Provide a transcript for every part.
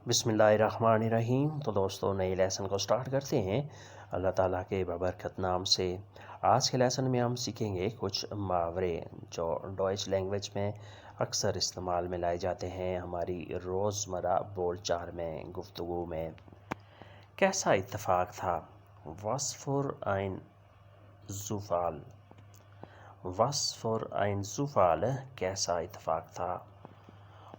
بسم اللہ الرحمن الرحیم۔ تو دوستوں نئے لیسن کو سٹارٹ کرتے ہیں اللہ تعالیٰ کے بابرکت نام سے۔ آج کے لیسن میں ہم سیکھیں گے کچھ محاورے جو ڈوئچ لینگویج میں اکثر استعمال میں لائے جاتے ہیں ہماری روزمرہ بول چال میں، گفتگو میں۔ کیسا اتفاق تھا؟ Was für ein Zufall۔ Was für ein Zufall، کیسا اتفاق تھا۔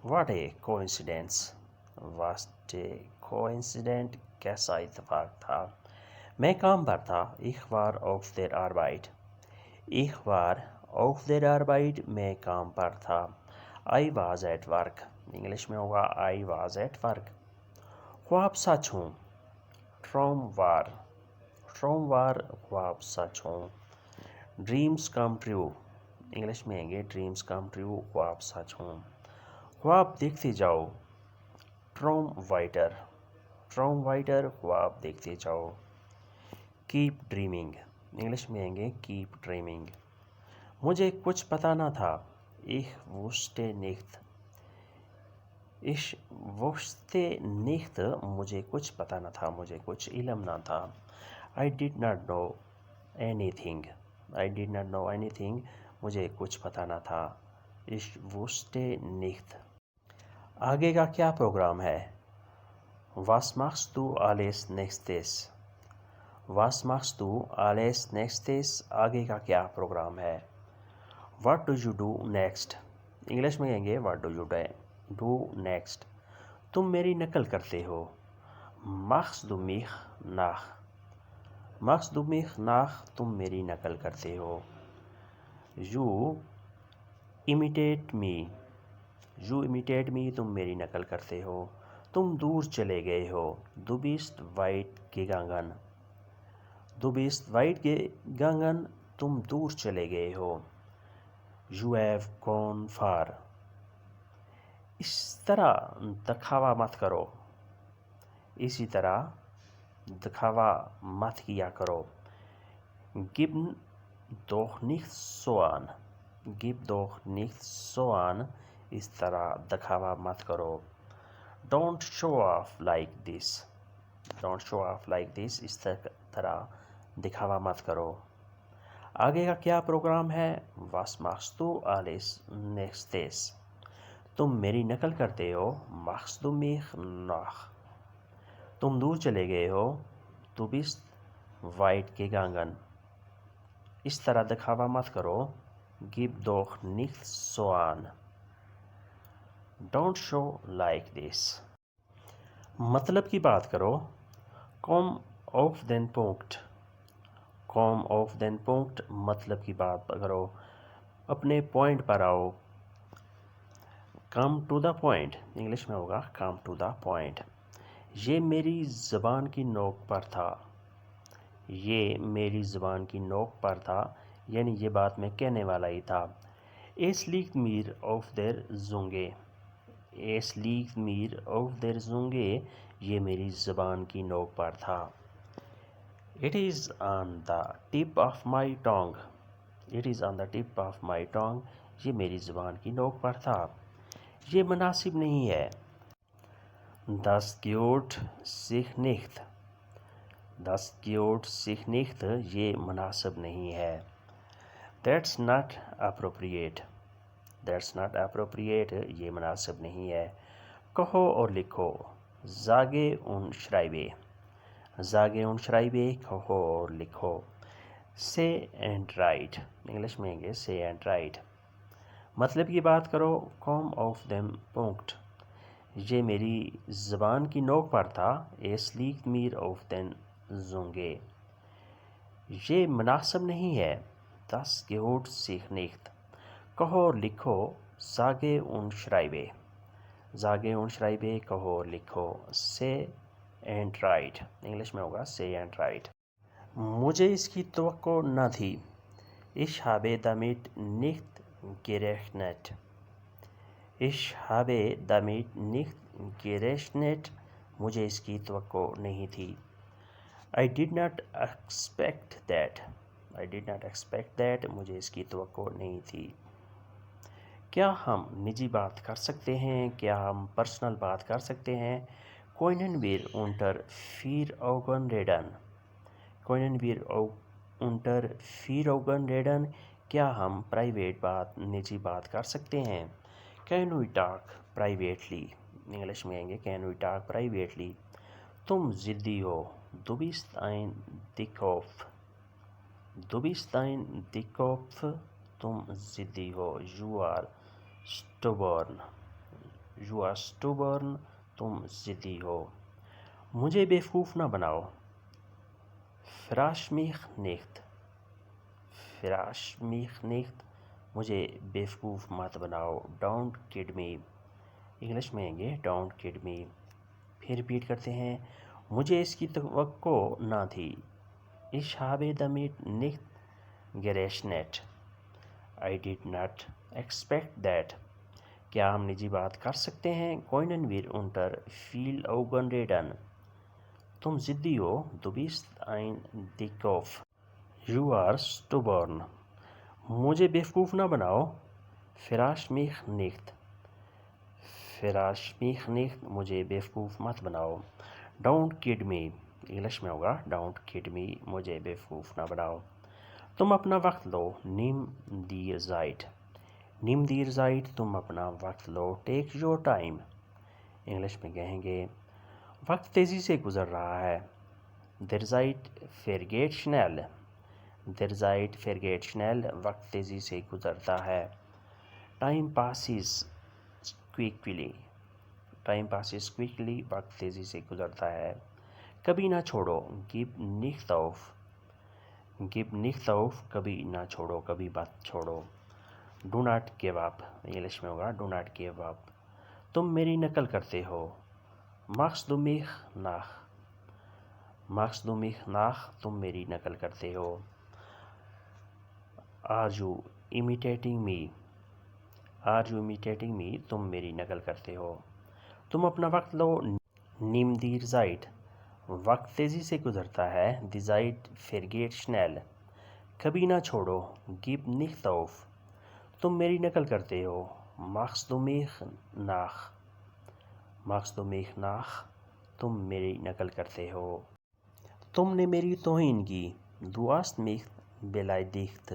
What a coincidence۔ What a coincidence، کیسا اتفاق تھا۔ میں کام پر تھا۔ Ich war auf der Arbeit۔ Ich war auf der Arbeit، میں کام پر تھا۔ I was at work، English میں ہوگا I was at work۔ خواب سچ ہوں۔ Traum war۔ Traum war، خواب سچ ہوں۔ Dreams come true، انگلش میں آئیں گے Dreams come true، خواب سچ ہوں۔ خواب دیکھتے جاؤ۔ Traum weiter۔ Traum weiter، خواب دیکھتے جاؤ۔ Keep dreaming، انگلش میں آئیں گے Keep dreaming۔ مجھے کچھ پتہ نہ تھا۔ Ich wusste nicht۔ Ich wusste nicht، مجھے کچھ پتہ نہ تھا، مجھے کچھ علم نہ تھا۔ I did not know anything۔ I did not know anything، مجھے کچھ پتہ نہ تھا۔ Ich wusste nicht۔ آگے کا کیا پروگرام ہے؟ Was machst du alles nächstes؟ Was machst du alles nächstes، آگے کا کیا پروگرام ہے؟ What do you do next؟ English میں کہیں گے What do you do next۔ تم میری نقل کرتے ہو۔ Machst du mich nach؟ Machst du mich nach، تم میری نقل کرتے ہو۔ You imitate me۔ You imitate me، تم میری نقل کرتے ہو۔ تم دور چلے گئے ہو۔ Du bist weit gegangen۔ Du bist weit gegangen، تم دور چلے گئے ہو۔ You have gone far۔ اس طرح دکھاوا مت کرو۔ اسی طرح دکھاوا مت کیا کرو۔ Gib doch nicht so an۔ Gib doch nicht so an، اس طرح دکھاوا مت کرو۔ Don't show off like this۔ Don't show off like this، اس طرح دکھاوا مت کرو۔ آگے کا کیا پروگرام ہے؟ Was machst du alles nächstes؟ تم میری نقل کرتے ہو۔ Machst du mich nach؟ تم دور چلے گئے ہو۔ Du bist weit gegangen۔ اس طرح دکھاوا مت کرو۔ Gib doch nicht so an۔ Don't show like this۔ مطلب کی بات کرو۔ Komm auf den Punkt۔ Komm auf den Punkt، مطلب کی بات کرو، اپنے پوائنٹ پر آؤ۔ Come to the point، English میں ہوگا Come to the point۔ یہ میری زبان کی نوک پر تھا۔ یہ میری زبان کی نوک پر تھا، یعنی یہ بات میں کہنے والا ہی تھا۔ Es liegt mir auf der Zunge۔ Es liegt mir auf der Zunge، یہ میری زبان کی نوک پر تھا۔ It is on the tip of my tongue۔ It is on the tip of my tongue، یہ میری زبان کی نوک پر تھا۔ یہ مناسب نہیں ہے۔ Das gehört sich nicht۔ Das gehört sich nicht، یہ مناسب نہیں ہے۔ That's not appropriate۔ That's not appropriate، یہ مناسب نہیں ہے۔ کہو اور لکھو۔ Sage und schreibe۔ Sage und schreibe، کہو اور لکھو۔ Say and write، انگلش میں گے Say and write۔ مطلب کی بات کرو۔ Komm auf den Punkt۔ یہ میری زبان کی نوک پر تھا۔ Es liegt mir auf den Zunge۔ یہ مناسب نہیں ہے۔ Das gehört sich nicht۔ کہو اور لکھو۔ Sage und schreibe۔ Sage und schreibe، کہو اور لکھو۔ Say and write، انگلش میں ہوگا Say and write۔ مجھے اس کی توقع نہ تھی۔ Ich habe damit nicht gerechnet۔ Ich habe damit nicht gerechnet، مجھے اس کی توقع نہیں تھی۔ I did not expect that۔ I did not expect that، مجھے اس کی توقع نہیں تھی۔ کیا ہم نجی بات کر سکتے ہیں؟ کیا ہم پرسنل بات کر سکتے ہیں؟ Können wir unter 4 Augen reden? Können wir unter 4 Augen reden? کیا ہم نجی بات کر سکتے ہیں؟ Can we talk privately? English میں کہیں گے Can we talk privately? تم ضدی ہو. Du bist ein Dickkopf. Du bist ein Dickkopf. تم ضدی ہو. You are stubborn. You are stubborn. تم ضدی ہو. مجھے بیوقوف نہ بناؤ. Verarsch mich nicht. Verarsch mich nicht. مجھے بیوقوف مت بناؤ. Don't kid me. انگلش میں گے Don't kid me. پھر ریپیٹ کرتے ہیں. مجھے اس کی توقع نہ تھی. Ich habe damit nicht gerechnet. I did not expect that. کیا ہم نجی بات کر سکتے ہیں؟ Können wir unter 4 Augen reden? تم ضدی ہو. Du bist ein Dickkopf. You are stubborn. مجھے بیوقوف نہ بناؤ. Verarsch mich nicht. Verarsch mich nicht. مجھے بیوقوف مت بناؤ. Don't kid me. انگلش میں ہوگا Don't kid me. مجھے بیوقوف نہ بناؤ. تم اپنا وقت لو. Nimm dir Zeit. Nimm dir Zeit. تم اپنا وقت لو. Take your time. انگلش میں کہیں گے وقت تیزی سے گزر رہا ہے. Der Zeit vergeht schnell. Der Zeit vergeht schnell. وقت تیزی سے گزرتا ہے. Time passes quickly. Time passes quickly. وقت تیزی سے گزرتا ہے. کبھی نہ چھوڑو. Gib nicht auf. Gib nicht auf. کبھی نہ چھوڑو. کبھی مت چھوڑو. Do not give up. English میں ہوگا Do not give up. تم میری نقل کرتے ہو. Machst du mich nach. Machst du mich nach. تم میری نقل کرتے ہو. Are you imitating me. Are you imitating me. تم میری نقل کرتے ہو. تم اپنا وقت لو. Nimm dir Zeit. وقت تیزی سے گزرتا ہے. Die Zeit vergeht schnell. کبھی نہ چھوڑو. Gib nicht auf. تم میری نقل کرتے ہو. Machst du mich nach. Machst du mich nach. تم میری نقل کرتے ہو. تم نے میری توہین کی. Du hast mich beleidigt.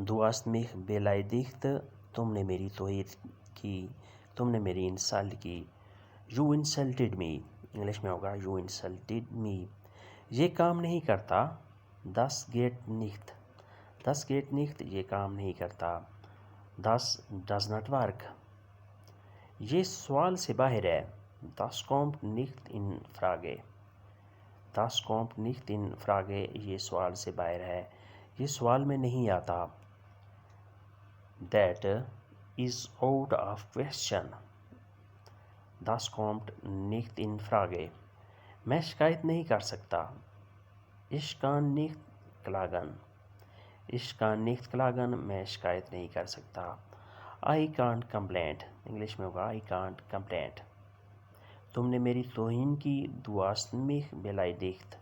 Du hast mich beleidigt. تم نے میری توہین کی. تم نے میری انسلٹ کی. You insulted me. انگلش میں ہوگا You insulted me. یہ کام نہیں کرتا. Das geht nicht. Das geht nicht. یہ کام نہیں کرتا. Das does not work. یہ سوال سے باہر ہے. Das kommt nicht in Frage. Das kommt nicht in Frage. یہ سوال سے باہر ہے. یہ سوال میں نہیں آتا. That is out of question. Das kommt nicht in Frage. میں شکایت نہیں کر سکتا. Ich kann nicht klagen. Ich kann nicht klagen. میں شکایت نہیں کر سکتا. I can't complain. انگلش میں ہوگا I can't complain. تم نے میری توہین کی. Du hast mich beleidigt.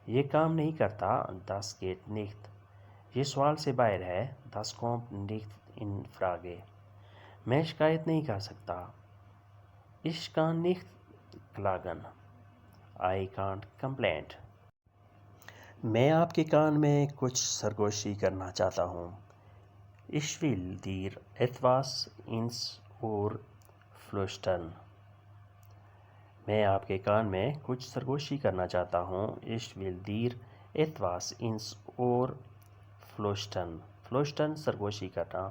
یہ کام نہیں کرتا. Das geht nicht. یہ سوال سے باہر ہے. Das kommt nicht in Frage. میں شکایت نہیں کر سکتا. Ich kann nicht klagen. I can't complain. میں آپ کے کان میں کچھ سرگوشی کرنا چاہتا ہوں. Ich will dir etwas ins Ohr flüstern. میں آپ کے کان میں کچھ سرگوشی کرنا چاہتا ہوں. Ich will dir etwas ins Ohr flüstern. flüstern سرگوشی کرنا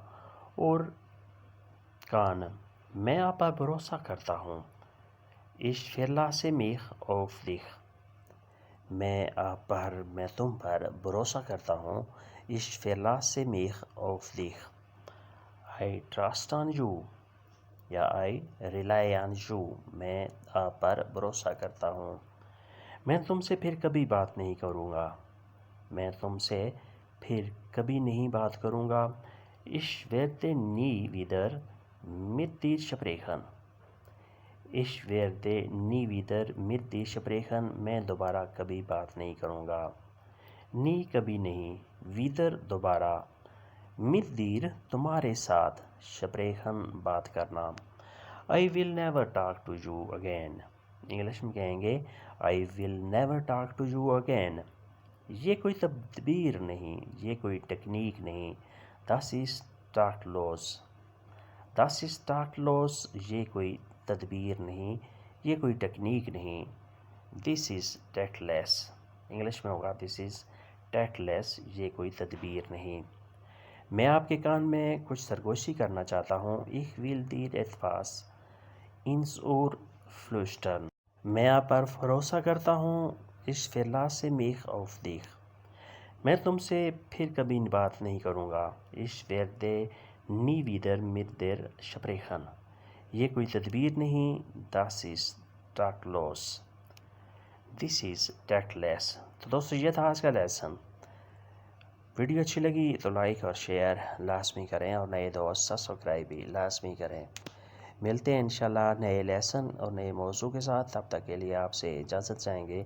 اور کان. میں آپ پر بھروسہ کرتا ہوں. Ich verlasse mich auf dich. میں تم پر بھروسہ کرتا ہوں. Ich verlasse mich auf dich. I trust on you. یا I rely on you. میں آپ پر بھروسہ کرتا ہوں. میں تم سے پھر کبھی بات نہیں کروں گا. میں تم سے پھر کبھی نہیں بات کروں گا. Ich werde nie wieder mit dir sprechen. Ich werde nie wieder mit dir sprechen. میں دوبارہ کبھی بات نہیں کروں گا. نی کبھی نہیں. wieder دوبارہ. mit dir تمہارے ساتھ. sprechen بات کرنا. I will never talk to you again. English میں کہیں گے I will never talk to you again. یہ کوئی تدبیر نہیں، یہ کوئی ٹیکنیک نہیں. This is taught loose. This is taught loose. یہ کوئی تدبیر نہیں، یہ کوئی ٹیکنیک نہیں. This is TET less. English میں ہوگا دس از ٹیٹ لیس. یہ کوئی تدبیر نہیں. میں آپ کے کان میں کچھ سرگوشی کرنا چاہتا ہوں. Ich will dir etwas ins Ohr flüstern. میں آپ پر بھروسہ کرتا ہوں. Ich verlasse mich auf dich. میں تم سے پھر کبھی بات نہیں کروں گا. Ich werde nie wieder mit dir sprechen. یہ کوئی تدبیر نہیں. Das ist taktlos. This is tactless. تو دوستو یہ تھا آج کا لیسن. ویڈیو اچھی لگی تو لائک اور شیئر لازمی کریں، اور نئے دوست سبسکرائب بھی لازمی کریں. ملتے ہیں انشاءاللہ نئے لیسن اور نئے موضوع کے ساتھ. تب تک کے لیے آپ سے اجازت چاہیں گے.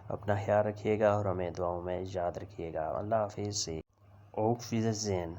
اپنا خیال رکھیے گا اور ہمیں دعاؤں میں یاد رکھیے گا. اللہ حافظ. اوف ویزن.